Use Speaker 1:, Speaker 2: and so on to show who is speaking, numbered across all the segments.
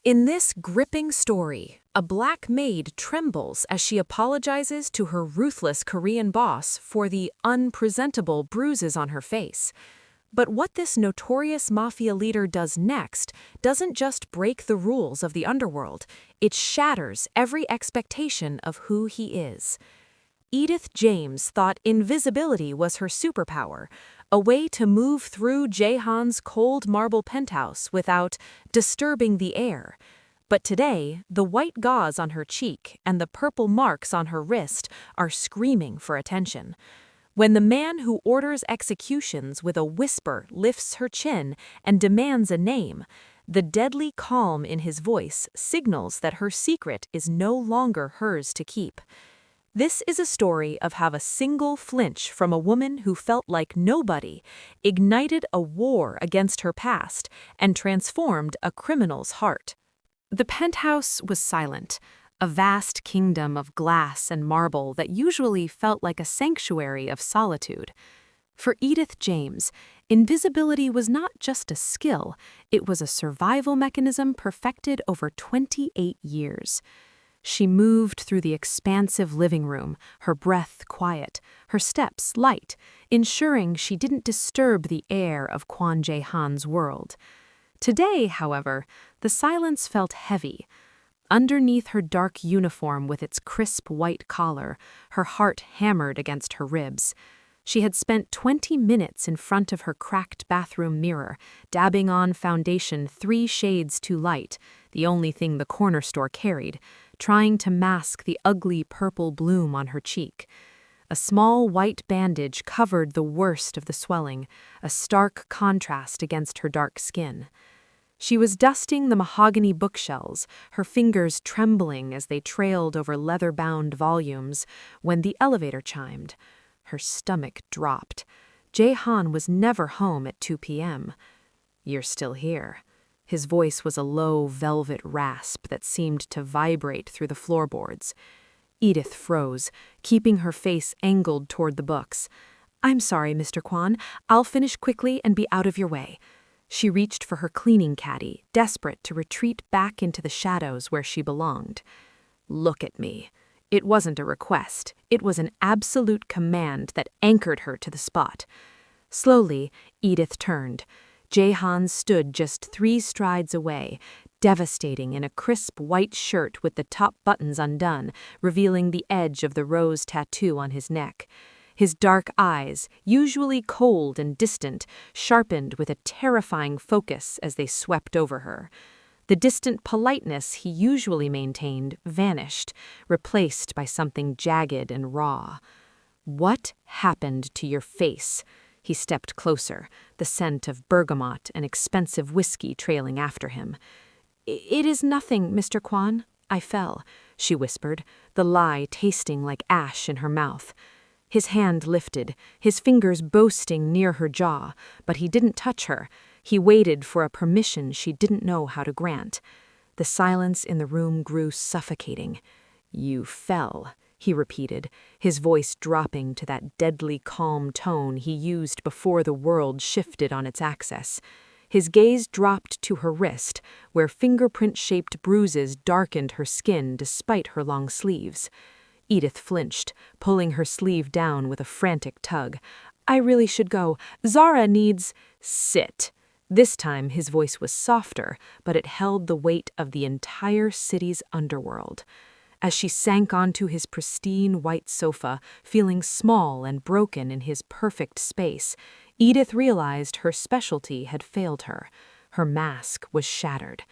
Speaker 1: In this gripping story, a black maid trembles as she apologizes to her ruthless Korean boss for the unpresentable bruises on her face. But what this notorious mafia leader does next doesn't just break the rules of the underworld, it shatters every expectation of who he is. Edith James thought invisibility was her superpower, a way to move through Jaehan's cold marble penthouse without disturbing the air. But today, the white gauze on her cheek and the purple marks on her wrist are screaming for attention. When the man who orders executions with a whisper lifts her chin and demands a name, the deadly calm in his voice signals that her secret is no longer hers to keep. This is a story of how a single flinch from a woman who felt like nobody ignited a war against her past and transformed a criminal's heart. The penthouse was silent, a vast kingdom of glass and marble that usually felt like a sanctuary of solitude. For Edith James, invisibility was not just a skill, it was a survival mechanism perfected over 28 years. She moved through the expansive living room, her breath quiet, her steps light, ensuring she didn't disturb the air of Kwon Jae-han's world. Today, however, the silence felt heavy. Underneath her dark uniform with its crisp white collar, her heart hammered against her ribs. She had spent 20 minutes in front of her cracked bathroom mirror, dabbing on foundation 3 shades too light, the only thing the corner store carried, trying to mask the ugly purple bloom on her cheek. A small white bandage covered the worst of the swelling, a stark contrast against her dark skin. She was dusting the mahogany bookshelves, her fingers trembling as they trailed over leather-bound volumes, when the elevator chimed. Her stomach dropped. Jae-han was never home at 2 p.m. "You're still here." His voice was a low, velvet rasp that seemed to vibrate through the floorboards. Edith froze, keeping her face angled toward the books. "I'm sorry, Mr. Kwon. I'll finish quickly and be out of your way." She reached for her cleaning caddy, desperate to retreat back into the shadows where she belonged. "Look at me." It wasn't a request. It was an absolute command that anchored her to the spot. Slowly, Edith turned. Jae-han stood just 3 strides away, devastating in a crisp white shirt with the top buttons undone, revealing the edge of the rose tattoo on his neck. His dark eyes, usually cold and distant, sharpened with a terrifying focus as they swept over her. The distant politeness he usually maintained vanished, replaced by something jagged and raw. "What happened to your face?" He stepped closer, the scent of bergamot and expensive whiskey trailing after him. "It is nothing, Mr. Kwon. I fell," she whispered, the lie tasting like ash in her mouth. His hand lifted, his fingers boasting near her jaw, but he didn't touch her. He waited for a permission she didn't know how to grant. The silence in the room grew suffocating. "You fell," he repeated, his voice dropping to that deadly calm tone he used before the world shifted on its axis. His gaze dropped to her wrist, where fingerprint-shaped bruises darkened her skin despite her long sleeves. Edith flinched, pulling her sleeve down with a frantic tug. "I really should go. Zara needs—" "Sit." This time his voice was softer, but it held the weight of the entire city's underworld. As she sank onto his pristine white sofa, feeling small and broken in his perfect space, Edith realized her specialty had failed her. Her mask was shattered.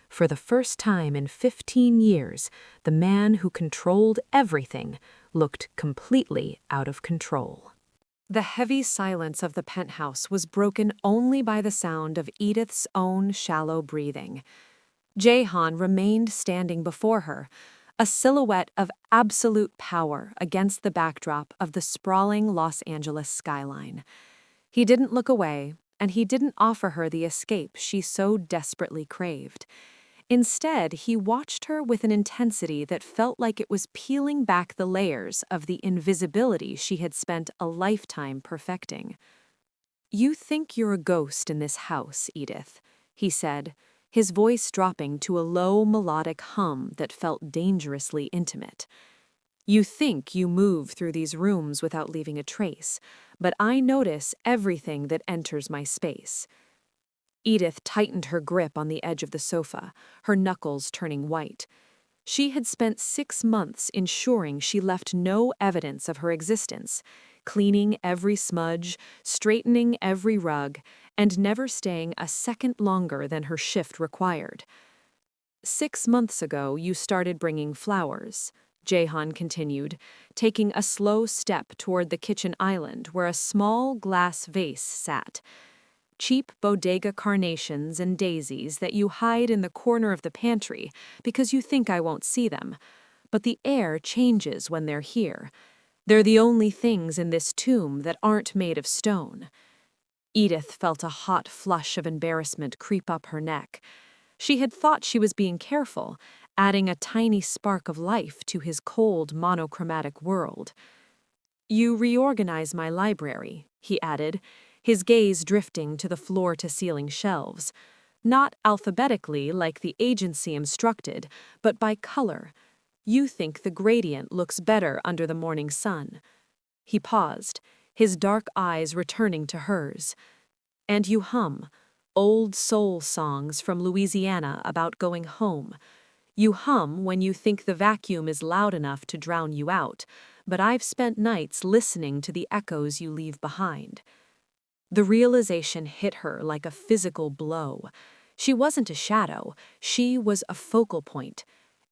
Speaker 1: For the first time in 15 years, the man who controlled everything looked completely out of control. The heavy silence of the penthouse was broken only by the sound of Edith's own shallow breathing. Jae-han remained standing before her, a silhouette of absolute power against the backdrop of the sprawling Los Angeles skyline. He didn't look away, and he didn't offer her the escape she so desperately craved. Instead, he watched her with an intensity that felt like it was peeling back the layers of the invisibility she had spent a lifetime perfecting. "You think you're a ghost in this house, Edith," he said, his voice dropping to a low melodic hum that felt dangerously intimate. You think you move through these rooms without leaving a trace, but I notice everything that enters my space. Edith tightened her grip on the edge of the sofa, her knuckles turning white. She had spent 6 months ensuring she left no evidence of her existence, cleaning every smudge, straightening every rug, and never staying a second longer than her shift required. 6 months ago, you started bringing flowers, Jehan continued, taking a slow step toward the kitchen island where a small glass vase sat. Cheap bodega carnations and daisies that you hide in the corner of the pantry because you think I won't see them. But the air changes when they're here. They're the only things in this tomb that aren't made of stone. Edith felt a hot flush of embarrassment creep up her neck. She had thought she was being careful, adding a tiny spark of life to his cold, monochromatic world. You reorganize my library, he added, his gaze drifting to the floor-to-ceiling shelves. Not alphabetically like the agency instructed, but by color. You think the gradient looks better under the morning sun. He paused, his dark eyes returning to hers. And you hum, old soul songs from Louisiana about going home. You hum when you think the vacuum is loud enough to drown you out, but I've spent nights listening to the echoes you leave behind. The realization hit her like a physical blow. She wasn't a shadow, she was a focal point.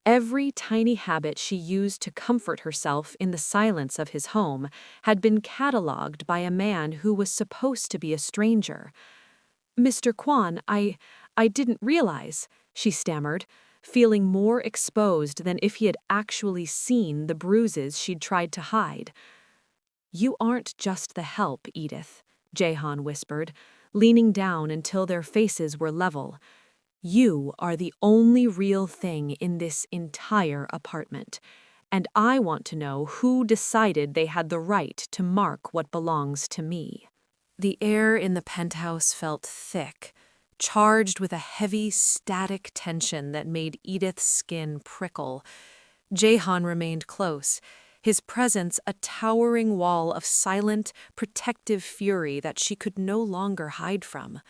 Speaker 1: Every tiny habit she used to comfort herself in the silence of his home had been catalogued by a man who was supposed to be a stranger. "Mr. Kwan, I didn't realize," she stammered, feeling more exposed than if he had actually seen the bruises she'd tried to hide. "You aren't just the help, Edith," Jehan whispered, leaning down until their faces were level. "You are the only real thing in this entire apartment, and I want to know who decided they had the right to mark what belongs to me." The air in the penthouse felt thick, charged with a heavy, static tension that made Edith's skin prickle. Jehan remained close, his presence a towering wall of silent, protective fury that she could no longer hide from.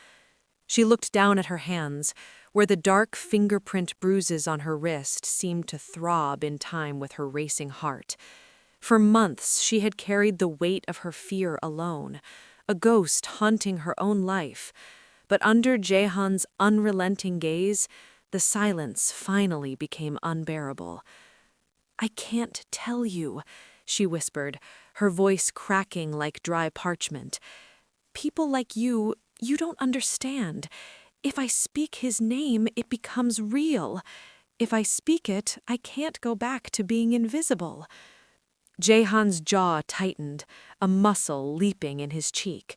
Speaker 1: She looked down at her hands, where the dark fingerprint bruises on her wrist seemed to throb in time with her racing heart. For months she had carried the weight of her fear alone, a ghost haunting her own life. But under Jehan's unrelenting gaze, the silence finally became unbearable. "I can't tell you," she whispered, her voice cracking like dry parchment. "People like you don't understand. If I speak his name, it becomes real. If I speak it, I can't go back to being invisible." Jehan's jaw tightened, a muscle leaping in his cheek.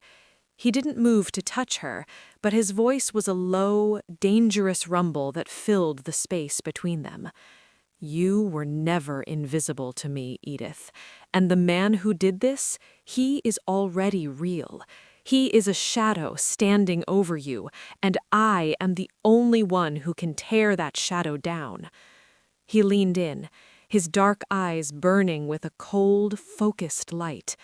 Speaker 1: He didn't move to touch her, but his voice was a low, dangerous rumble that filled the space between them. "You were never invisible to me, Edith. And the man who did this, he is already real. He is a shadow standing over you, and I am the only one who can tear that shadow down." He leaned in, his dark eyes burning with a cold, focused light.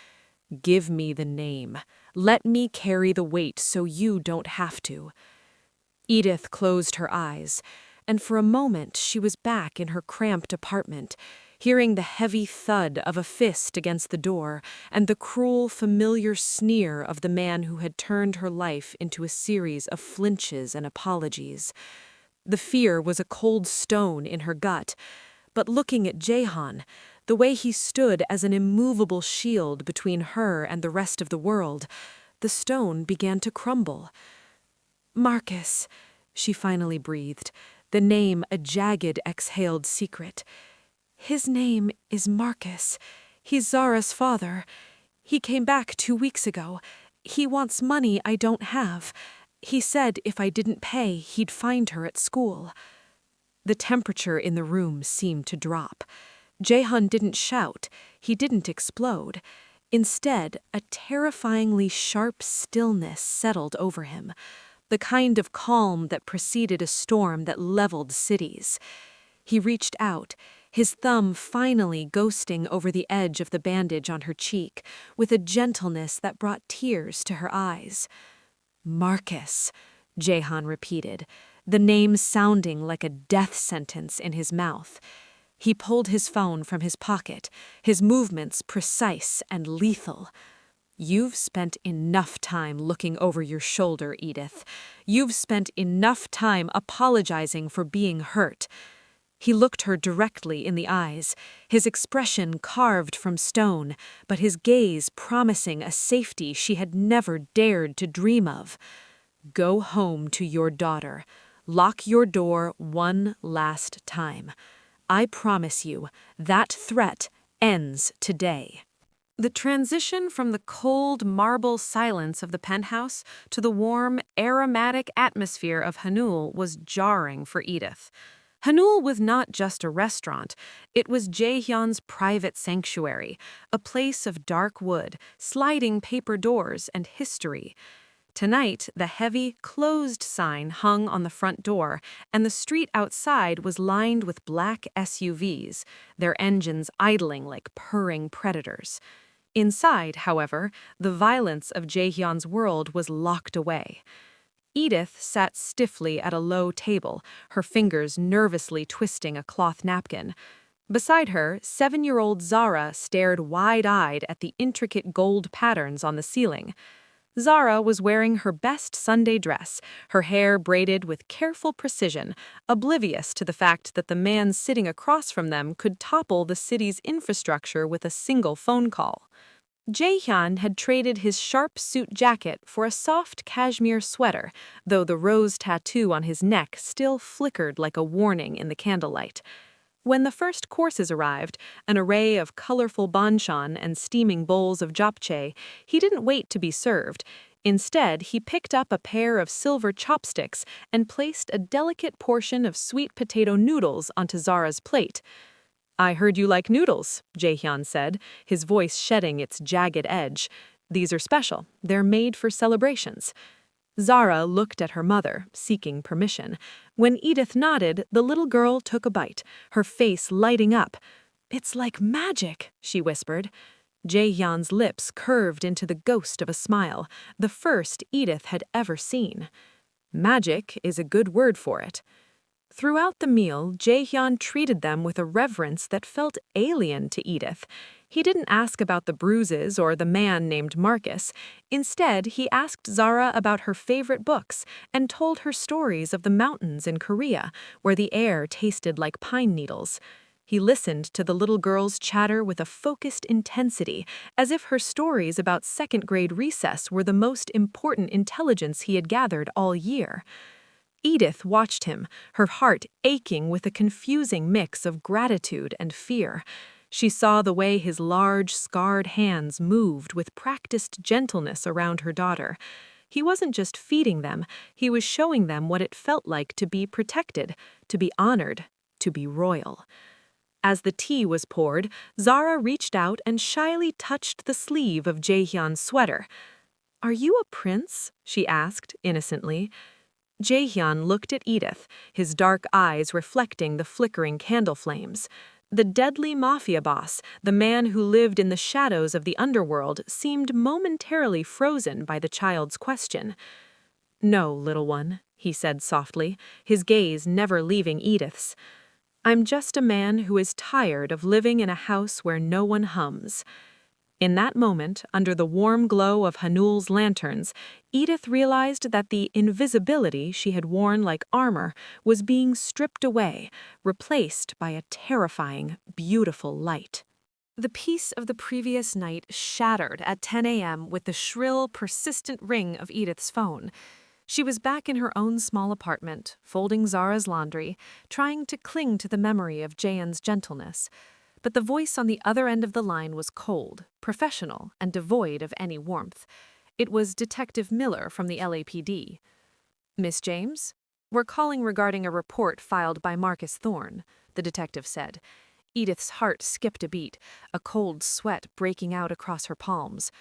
Speaker 1: "Give me the name. Let me carry the weight so you don't have to." Edith closed her eyes, and for a moment she was back in her cramped apartment, hearing the heavy thud of a fist against the door and the cruel, familiar sneer of the man who had turned her life into a series of flinches and apologies. The fear was a cold stone in her gut, but looking at Jehan, the way he stood as an immovable shield between her and the rest of the world, the stone began to crumble. "Marcus," she finally breathed, the name a jagged exhaled secret. "His name is Marcus. He's Zara's father. He came back 2 weeks ago. He wants money I don't have. He said if I didn't pay, he'd find her at school." The temperature in the room seemed to drop. Jehan didn't shout. He didn't explode. Instead, a terrifyingly sharp stillness settled over him. the kind of calm that preceded a storm that leveled cities. He reached out, his thumb finally ghosting over the edge of the bandage on her cheek, with a gentleness that brought tears to her eyes. Marcus, Jehan repeated, the name sounding like a death sentence in his mouth. He pulled his phone from his pocket, his movements precise and lethal. You've spent enough time looking over your shoulder, Edith. You've spent enough time apologizing for being hurt. He looked her directly in the eyes, his expression carved from stone, but his gaze promising a safety she had never dared to dream of. Go home to your daughter. Lock your door one last time. I promise you, that threat ends today. The transition from the cold marble silence of the penthouse to the warm, aromatic atmosphere of Hanul was jarring for Edith. Hanul was not just a restaurant, it was Jaehyun's private sanctuary, a place of dark wood, sliding paper doors, and history. Tonight, the heavy, closed sign hung on the front door, and the street outside was lined with black SUVs, their engines idling like purring predators. Inside, however, the violence of Jaehyun's world was locked away. Edith sat stiffly at a low table, her fingers nervously twisting a cloth napkin. Beside her, 7-year-old Zara stared wide-eyed at the intricate gold patterns on the ceiling. Zara was wearing her best Sunday dress, her hair braided with careful precision, oblivious to the fact that the man sitting across from them could topple the city's infrastructure with a single phone call. Jaehyun had traded his sharp suit jacket for a soft cashmere sweater, though the rose tattoo on his neck still flickered like a warning in the candlelight. When the first courses arrived, an array of colorful banchan and steaming bowls of japchae, he didn't wait to be served. Instead, he picked up a pair of silver chopsticks and placed a delicate portion of sweet potato noodles onto Zara's plate. I heard you like noodles, Jaehyun said, his voice shedding its jagged edge. These are special. They're made for celebrations. Zara looked at her mother, seeking permission. When Edith nodded, the little girl took a bite, her face lighting up. It's like magic, she whispered. Jaehyun's lips curved into the ghost of a smile, the first Edith had ever seen. Magic is a good word for it. Throughout the meal, Jaehyun treated them with a reverence that felt alien to Edith. He didn't ask about the bruises or the man named Marcus. Instead, he asked Zara about her favorite books and told her stories of the mountains in Korea, where the air tasted like pine needles. He listened to the little girl's chatter with a focused intensity, as if her stories about second-grade recess were the most important intelligence he had gathered all year. Edith watched him, her heart aching with a confusing mix of gratitude and fear. She saw the way his large, scarred hands moved with practiced gentleness around her daughter. He wasn't just feeding them, he was showing them what it felt like to be protected, to be honored, to be royal. As the tea was poured, Zara reached out and shyly touched the sleeve of Jaehyun's sweater. "Are you a prince?" she asked, innocently. Jaehyun looked at Edith, his dark eyes reflecting the flickering candle flames. The deadly Mafia boss, the man who lived in the shadows of the underworld, seemed momentarily frozen by the child's question. "No, little one," he said softly, his gaze never leaving Edith's. "I'm just a man who is tired of living in a house where no one hums." In that moment, under the warm glow of Hanul's lanterns, Edith realized that the invisibility she had worn like armor was being stripped away, replaced by a terrifying, beautiful light. The peace of the previous night shattered at 10 a.m. with the shrill, persistent ring of Edith's phone. She was back in her own small apartment, folding Zara's laundry, trying to cling to the memory of Jaehyun's gentleness. But the voice on the other end of the line was cold, professional, and devoid of any warmth. It was Detective Miller from the LAPD. "Miss James? We're calling regarding a report filed by Marcus Thorne," the detective said. Edith's heart skipped a beat, a cold sweat breaking out across her palms.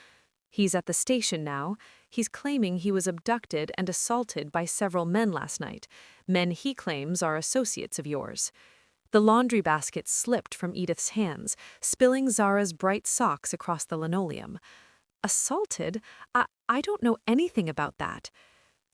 Speaker 1: He's at the station now. He's claiming he was abducted and assaulted by several men last night, men he claims are associates of yours. The laundry basket slipped from Edith's hands, spilling Zara's bright socks across the linoleum. Assaulted? I don't know anything about that.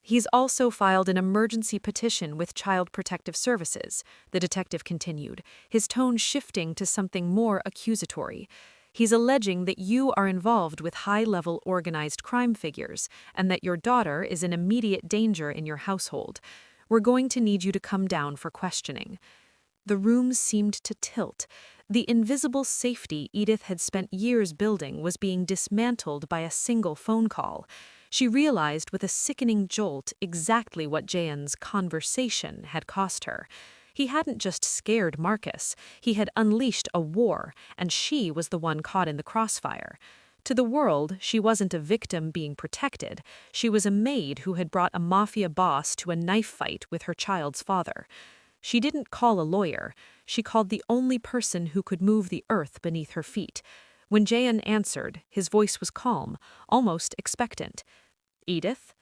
Speaker 1: He's also filed an emergency petition with Child Protective Services, the detective continued, his tone shifting to something more accusatory. He's alleging that you are involved with high-level organized crime figures and that your daughter is in immediate danger in your household. We're going to need you to come down for questioning. The room seemed to tilt. The invisible safety Edith had spent years building was being dismantled by a single phone call. She realized with a sickening jolt exactly what Jayan's conversation had cost her. He hadn't just scared Marcus, he had unleashed a war, and she was the one caught in the crossfire. To the world, she wasn't a victim being protected. She was a maid who had brought a mafia boss to a knife fight with her child's father. She didn't call a lawyer. She called the only person who could move the earth beneath her feet. When Jayan answered, his voice was calm, almost expectant. "Edith?"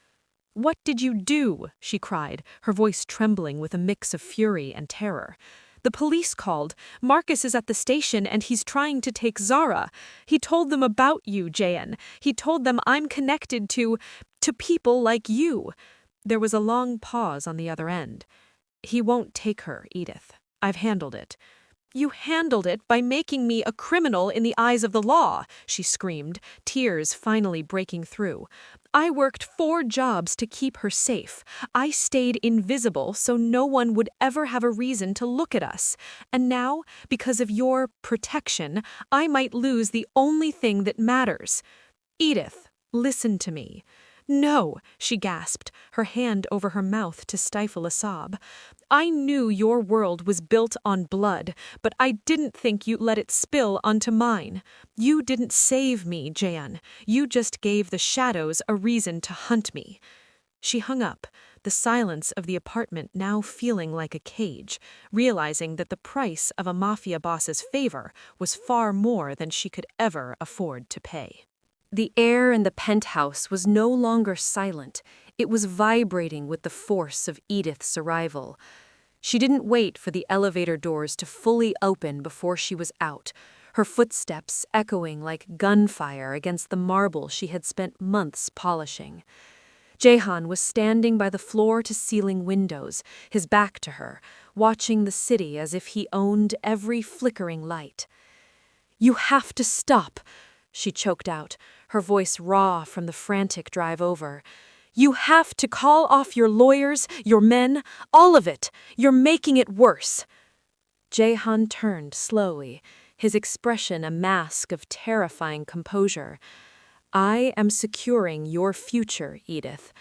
Speaker 1: "What did you do?" she cried, her voice trembling with a mix of fury and terror. "The police called. Marcus is at the station and he's trying to take Zara. He told them about you, Jayan. He told them I'm connected to people like you." There was a long pause on the other end. "He won't take her, Edith. I've handled it." "You handled it by making me a criminal in the eyes of the law," she screamed, tears finally breaking through. "I worked 4 jobs to keep her safe. I stayed invisible so no one would ever have a reason to look at us. And now, because of your protection, I might lose the only thing that matters. Edith, listen to me." "No," she gasped, her hand over her mouth to stifle a sob. "I knew your world was built on blood, but I didn't think you'd let it spill onto mine. You didn't save me, Jayan. You just gave the shadows a reason to hunt me." She hung up, the silence of the apartment now feeling like a cage, realizing that the price of a mafia boss's favor was far more than she could ever afford to pay. The air in the penthouse was no longer silent. It was vibrating with the force of Edith's arrival. She didn't wait for the elevator doors to fully open before she was out, her footsteps echoing like gunfire against the marble she had spent months polishing. Jahan was standing by the floor-to-ceiling windows, his back to her, watching the city as if he owned every flickering light. "You have to stop," she choked out, her voice raw from the frantic drive over. "You have to call off your lawyers, your men, all of it. You're making it worse." Jahan turned slowly, his expression a mask of terrifying composure. "I am securing your future, Edith.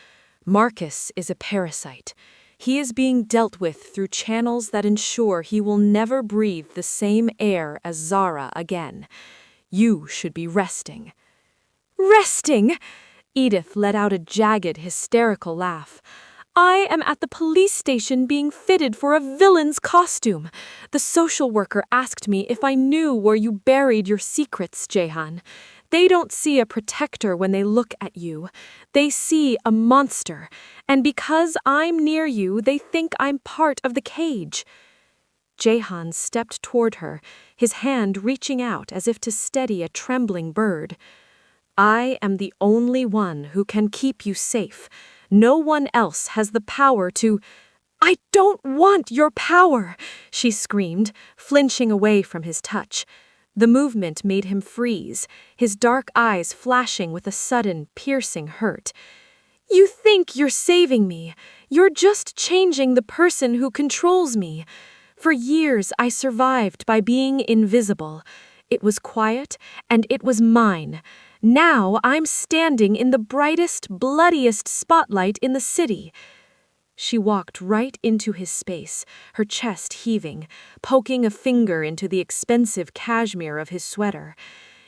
Speaker 1: Marcus is a parasite. He is being dealt with through channels that ensure he will never breathe the same air as Zara again. You should be resting." "Resting?" Edith let out a jagged, hysterical laugh. "I am at the police station being fitted for a villain's costume. The social worker asked me if I knew where you buried your secrets, Jahan. They don't see a protector when they look at you. They see a monster. And because I'm near you, they think I'm part of the cage." Jahan stepped toward her, his hand reaching out as if to steady a trembling bird. "I am the only one who can keep you safe. No one else has the power to—" "I don't want your power!" she screamed, flinching away from his touch. The movement made him freeze, his dark eyes flashing with a sudden, piercing hurt. "You think you're saving me. You're just changing the person who controls me. For years I survived by being invisible. It was quiet, and it was mine. Now I'm standing in the brightest, bloodiest spotlight in the city." She walked right into his space, her chest heaving, poking a finger into the expensive cashmere of his sweater.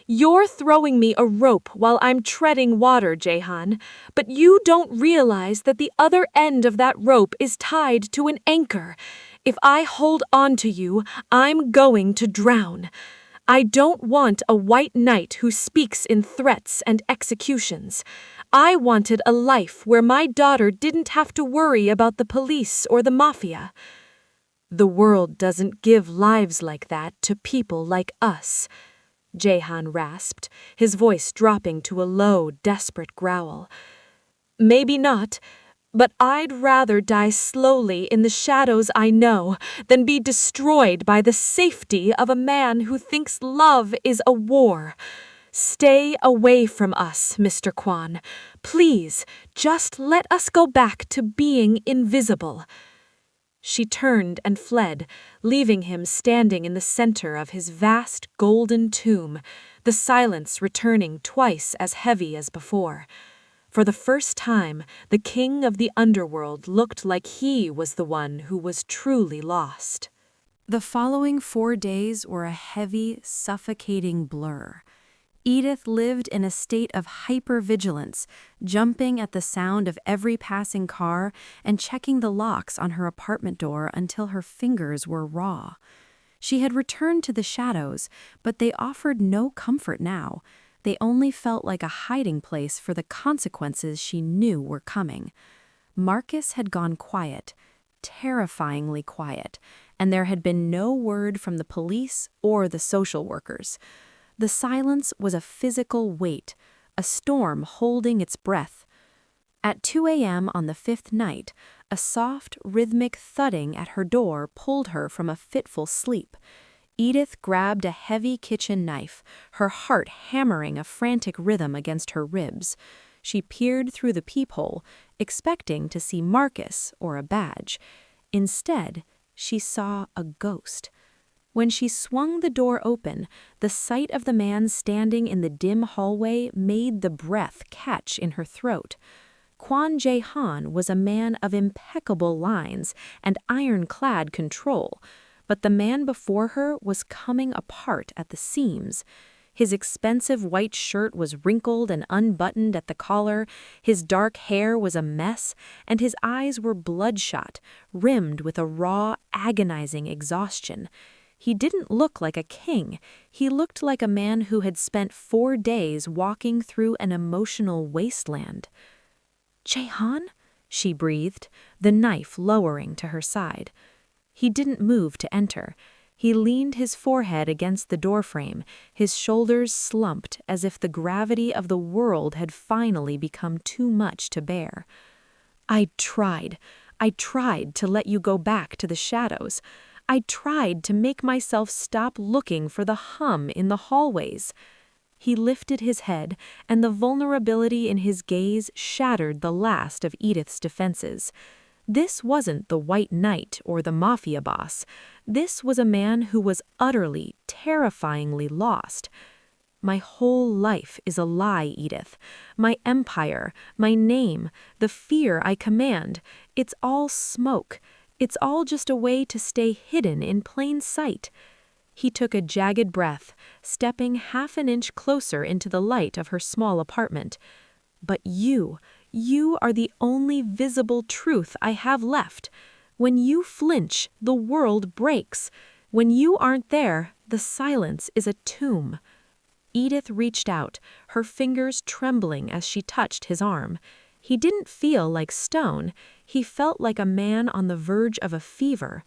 Speaker 1: "You're throwing me a rope while I'm treading water, Jahan, but you don't realize that the other end of that rope is tied to an anchor. If I hold on to you, I'm going to drown. I don't want a white knight who speaks in threats and executions. I wanted a life where my daughter didn't have to worry about the police or the Mafia. The world doesn't give lives like that to people like us, Jehan rasped, his voice dropping to a low, desperate growl. Maybe not, but I'd rather die slowly in the shadows I know than be destroyed by the safety of a man who thinks love is a war. Stay away from us, Mr. Kwan. Please, just let us go back to being invisible. She turned and fled, leaving him standing in the center of his vast golden tomb, the silence returning twice as heavy as before. For the first time, the king of the underworld looked like he was the one who was truly lost. The following 4 days were a heavy, suffocating blur. Edith lived in a state of hypervigilance, jumping at the sound of every passing car and checking the locks on her apartment door until her fingers were raw. She had returned to the shadows, but they offered no comfort now. They only felt like a hiding place for the consequences she knew were coming. Marcus had gone quiet, terrifyingly quiet, and there had been no word from the police or the social workers. The silence was a physical weight, a storm holding its breath. At 2 a.m. on the 5th night, a soft, rhythmic thudding at her door pulled her from a fitful sleep. Edith grabbed a heavy kitchen knife, her heart hammering a frantic rhythm against her ribs. She peered through the peephole, expecting to see Marcus or a badge. Instead, she saw a ghost. When she swung the door open, the sight of the man standing in the dim hallway made the breath catch in her throat. Kwan Jehan was a man of impeccable lines and ironclad control, but the man before her was coming apart at the seams. His expensive white shirt was wrinkled and unbuttoned at the collar, his dark hair was a mess, and his eyes were bloodshot, rimmed with a raw, agonizing exhaustion. He didn't look like a king. He looked like a man who had spent 4 days walking through an emotional wasteland. "Jehan?" she breathed, the knife lowering to her side. He didn't move to enter. He leaned his forehead against the doorframe, his shoulders slumped as if the gravity of the world had finally become too much to bear. I tried to let you go back to the shadows. I tried to make myself stop looking for the hum in the hallways." He lifted his head, and the vulnerability in his gaze shattered the last of Edith's defenses. This wasn't the White Knight or the Mafia boss. This was a man who was utterly, terrifyingly lost. "My whole life is a lie, Edith. My empire, my name, the fear I command, it's all smoke. It's all just a way to stay hidden in plain sight." He took a jagged breath, stepping half an inch closer into the light of her small apartment. "But you are the only visible truth I have left. When you flinch, the world breaks. When you aren't there, the silence is a tomb." Edith reached out, her fingers trembling as she touched his arm. He didn't feel like stone. He felt like a man on the verge of a fever.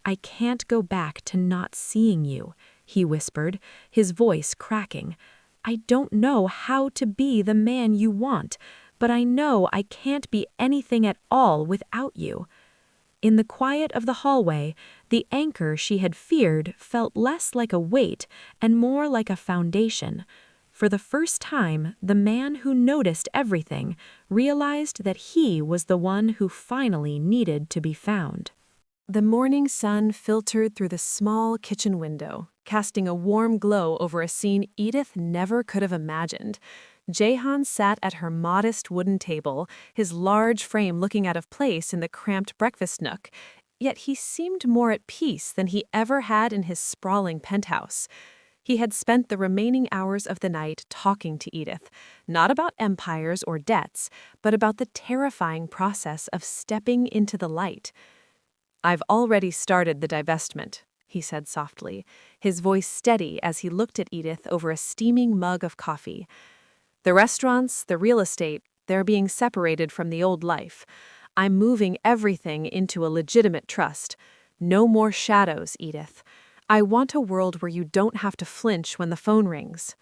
Speaker 1: "I can't go back to not seeing you," he whispered, his voice cracking. "I don't know how to be the man you want, but I know I can't be anything at all without you." In the quiet of the hallway, the anchor she had feared felt less like a weight and more like a foundation. For the first time, the man who noticed everything realized that he was the one who finally needed to be found. The morning sun filtered through the small kitchen window, casting a warm glow over a scene Edith never could have imagined. Jehan sat at her modest wooden table, his large frame looking out of place in the cramped breakfast nook, yet he seemed more at peace than he ever had in his sprawling penthouse. He had spent the remaining hours of the night talking to Edith, not about empires or debts, but about the terrifying process of stepping into the light. "I've already started the divestment," he said softly, his voice steady as he looked at Edith over a steaming mug of coffee. The restaurants, the real estate, they're being separated from the old life. I'm moving everything into a legitimate trust. No more shadows, Edith. I want a world where you don't have to flinch when the phone rings.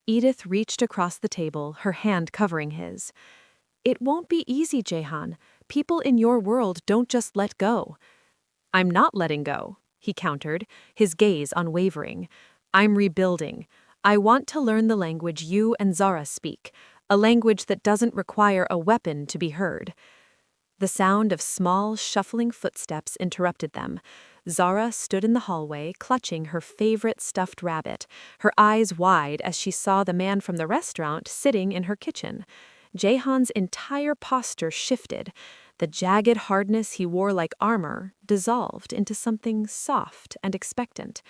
Speaker 1: Edith reached across the table, her hand covering his. It won't be easy, Jehan. People in your world don't just let go. I'm not letting go, he countered, his gaze unwavering. I'm rebuilding. I want to learn the language you and Zara speak, a language that doesn't require a weapon to be heard. The sound of small, shuffling footsteps interrupted them. Zara stood in the hallway, clutching her favorite stuffed rabbit, her eyes wide as she saw the man from the restaurant sitting in her kitchen. Jehan's entire posture shifted. The jagged hardness he wore like armor dissolved into something soft and expectant.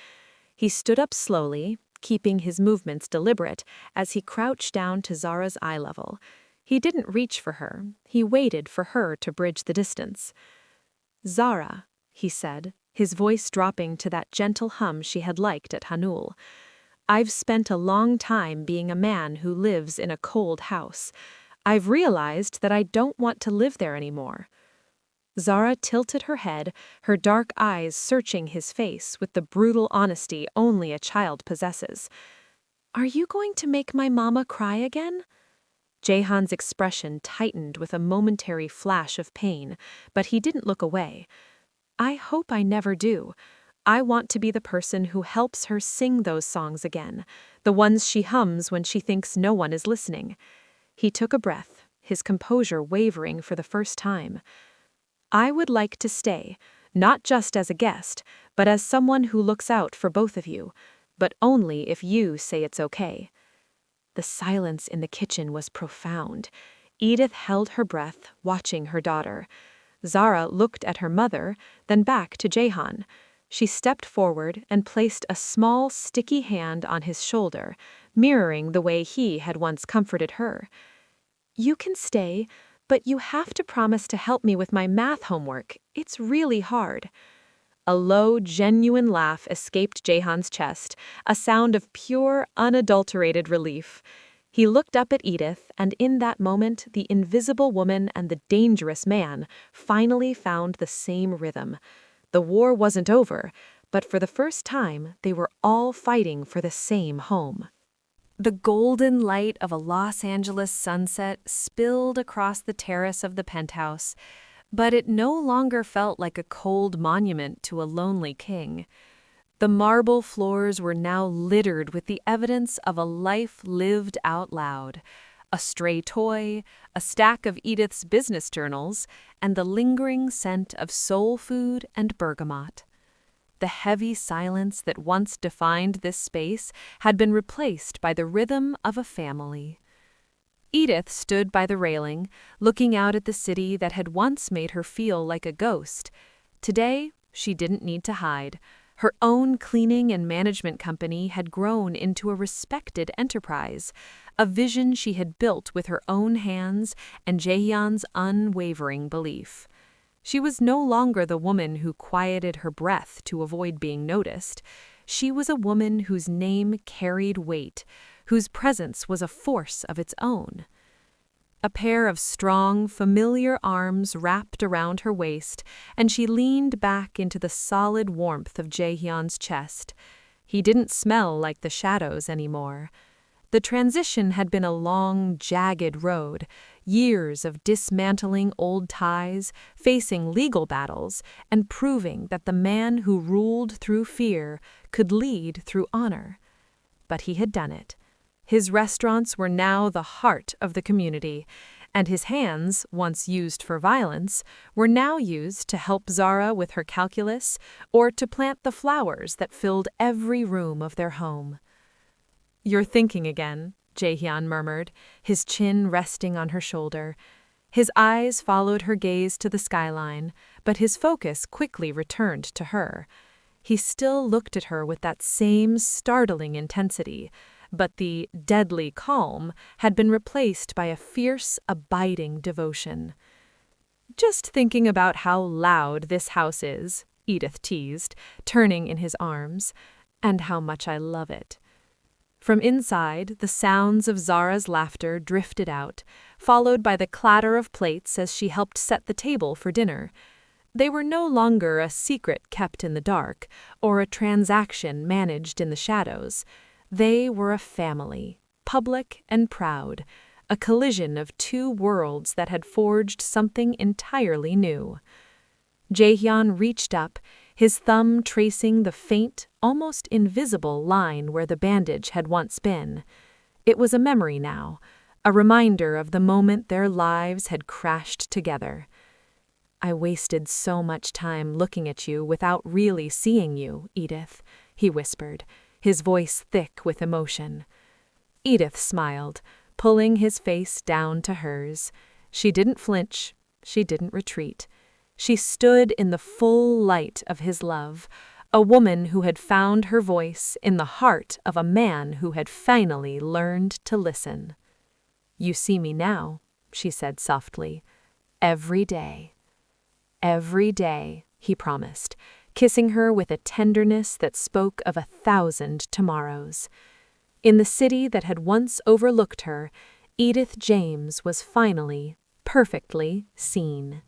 Speaker 1: He stood up slowly, keeping his movements deliberate, as he crouched down to Zara's eye level. He didn't reach for her. He waited for her to bridge the distance. Zara, he said, his voice dropping to that gentle hum she had liked at Hanul. I've spent a long time being a man who lives in a cold house. I've realized that I don't want to live there anymore. Zara tilted her head, her dark eyes searching his face with the brutal honesty only a child possesses. Are you going to make my mama cry again? Jehan's expression tightened with a momentary flash of pain, but he didn't look away. I hope I never do. I want to be the person who helps her sing those songs again, the ones she hums when she thinks no one is listening. He took a breath, his composure wavering for the first time. I would like to stay, not just as a guest, but as someone who looks out for both of you, but only if you say it's okay. The silence in the kitchen was profound. Edith held her breath, watching her daughter. Zara looked at her mother, then back to Jehan. She stepped forward and placed a small, sticky hand on his shoulder, mirroring the way he had once comforted her. You can stay, but you have to promise to help me with my math homework. It's really hard. A low, genuine laugh escaped Jehan's chest, a sound of pure, unadulterated relief. He looked up at Edith, and in that moment, the invisible woman and the dangerous man finally found the same rhythm. The war wasn't over, but for the first time, they were all fighting for the same home. The golden light of a Los Angeles sunset spilled across the terrace of the penthouse, but it no longer felt like a cold monument to a lonely king. The marble floors were now littered with the evidence of a life lived out loud. A stray toy, a stack of Edith's business journals, and the lingering scent of soul food and bergamot. The heavy silence that once defined this space had been replaced by the rhythm of a family. Edith stood by the railing, looking out at the city that had once made her feel like a ghost. Today, she didn't need to hide. Her own cleaning and management company had grown into a respected enterprise, a vision she had built with her own hands and Jehan's unwavering belief. She was no longer the woman who quieted her breath to avoid being noticed. She was a woman whose name carried weight, whose presence was a force of its own. A pair of strong, familiar arms wrapped around her waist, and she leaned back into the solid warmth of Jehan's chest. He didn't smell like the shadows anymore. The transition had been a long, jagged road, years of dismantling old ties, facing legal battles, and proving that the man who ruled through fear could lead through honor. But he had done it. His restaurants were now the heart of the community, and his hands, once used for violence, were now used to help Zara with her calculus or to plant the flowers that filled every room of their home. You're thinking again, Jehan murmured, his chin resting on her shoulder. His eyes followed her gaze to the skyline, but his focus quickly returned to her. He still looked at her with that same startling intensity, but the deadly calm had been replaced by a fierce, abiding devotion. Just thinking about how loud this house is, Edith teased, turning in his arms. "And how much I love it." From inside, the sounds of Zara's laughter drifted out, followed by the clatter of plates as she helped set the table for dinner. They were no longer a secret kept in the dark, or a transaction managed in the shadows. They were a family, public and proud, a collision of two worlds that had forged something entirely new. Jaehyun reached up, his thumb tracing the faint, almost invisible line where the bandage had once been. It was a memory now, a reminder of the moment their lives had crashed together. "I wasted so much time looking at you without really seeing you, Edith," he whispered, his voice thick with emotion. Edith smiled, pulling his face down to hers. She didn't flinch, she didn't retreat. She stood in the full light of his love, a woman who had found her voice in the heart of a man who had finally learned to listen. "You see me now," she said softly. "Every day." "Every day," he promised, kissing her with a tenderness that spoke of 1,000 tomorrows. In the city that had once overlooked her, Edith James was finally, perfectly seen.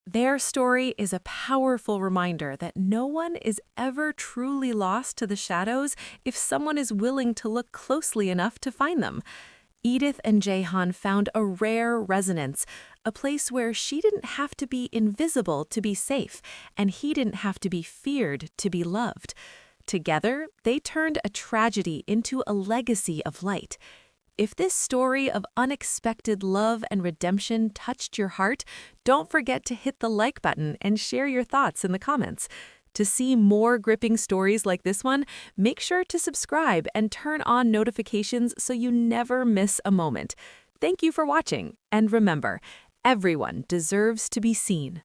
Speaker 1: Their story is a powerful reminder that no one is ever truly lost to the shadows if someone is willing to look closely enough to find them. Edith and Jaehyun found a rare resonance, a place where she didn't have to be invisible to be safe, and he didn't have to be feared to be loved. Together, they turned a tragedy into a legacy of light. If this story of unexpected love and redemption touched your heart, don't forget to hit the like button and share your thoughts in the comments. To see more gripping stories like this one, make sure to subscribe and turn on notifications so you never miss a moment. Thank you for watching, and remember, everyone deserves to be seen.